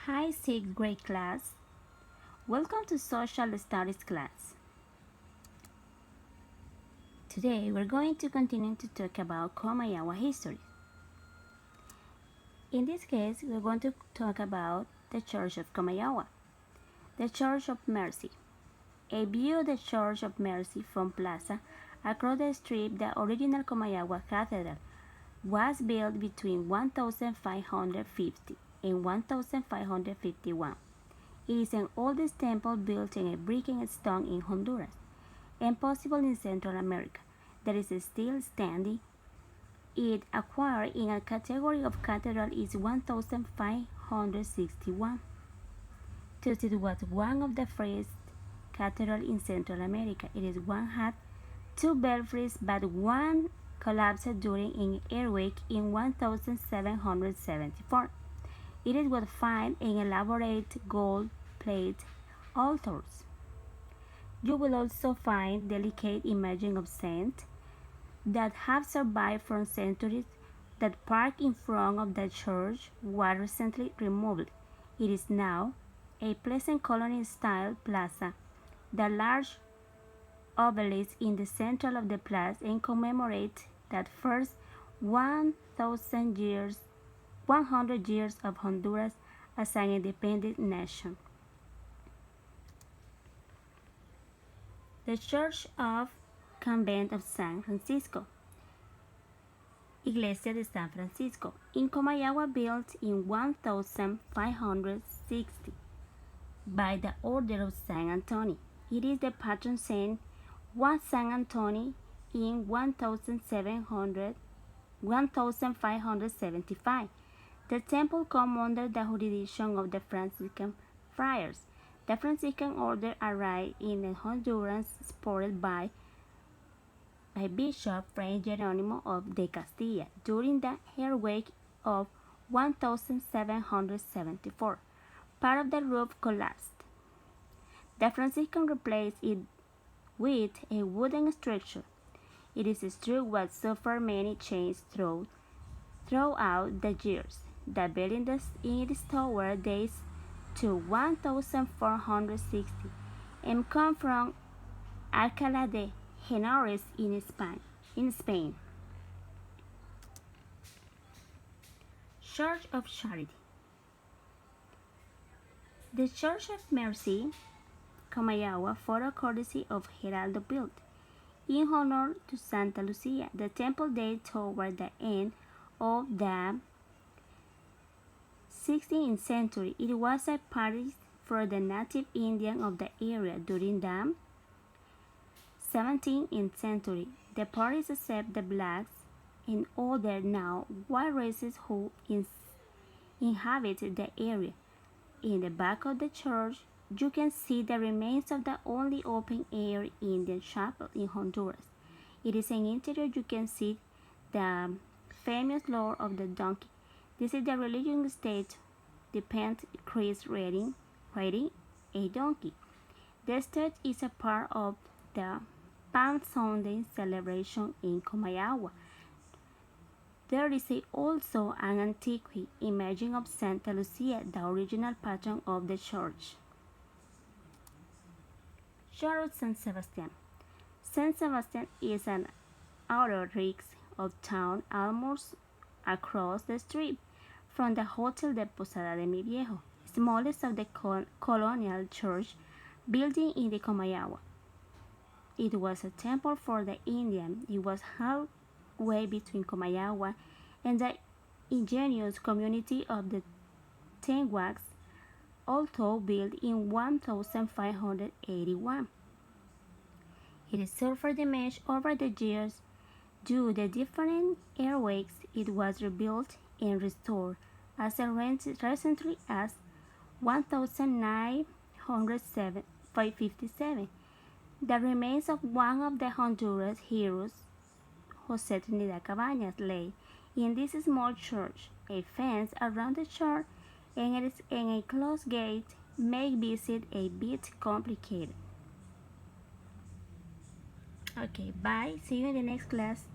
Hi, sixth grade class. Welcome to Social Studies class. Today we're going to continue to talk about Comayagua history. In this case, we're going to talk about the Church of Comayagua, the Church of Mercy. A view of the Church of Mercy from Plaza across the street. The original Comayagua Cathedral was built between 1550 and 1551. It is the oldest temple built in a brick and stone in Honduras, and possible in Central America, that is still standing. It acquired in a category of cathedral is 1561. Thus it was one of the first cathedrals in Central America. It is one had two belfries, but one collapsed during an earthquake in 1774. It is what find in elaborate gold plate altars. You will also find delicate images of saints that have survived from centuries. That park in front of the church was recently removed. It is now a pleasant colony-style plaza. The large obelisk in the center of the plaza and commemorates that first 1,000 years, 100 years of Honduras as an independent nation. The Church of Convent of San Francisco, Iglesia de San Francisco, in Comayagua, built in 1560 by the Order of San Antonio. It is the patron saint was San Antonio in 1575. The temple comes under the jurisdiction of the Franciscan friars. The Franciscan order arrived in Honduras supported by Bishop Fray Jerónimo of de Castilla during the earthquake of 1774. Part of the roof collapsed. The Franciscan replaced it with a wooden structure. It is a structure that suffered many changes throughout the years. The building in its tower dates to 1460 and comes from Alcalá de Henares in Spain. Church of Charity. The Church of Mercy, Comayagua, photo courtesy of Geraldo built. In honor to Santa Lucia, the temple dates toward the end of the 16th century. It was a parish for the native Indians of the area during the 17th century. The parish accepted the blacks and other now white races who inhabit the area. In the back of the church, you can see the remains of the only open-air Indian chapel in Honduras. It is an interior. You can see the famous Lord of the Donkey. This is the religious state depends Christ riding a donkey. The stage is a part of the Palm Sunday celebration in Comayagua. There is also an antique image of Santa Lucia, the original patron of the church. Church of San Sebastian. San Sebastian is an outer ring of town almost across the street from the Hotel de Posada de Mi Viejo, smallest of the colonial church building in the Comayagua. It was a temple for the Indian. It was halfway between Comayagua and the ingenious community of the Tenguacs, although built in 1581. It suffered damage over the years due to different earthquakes. It was rebuilt and restored as recently as 1957. The remains of one of the Honduras heroes, José Trinidad Cabañas, lay in this small church. A fence around the church and a closed gate make visit a bit complicated. Okay, bye. See you in the next class.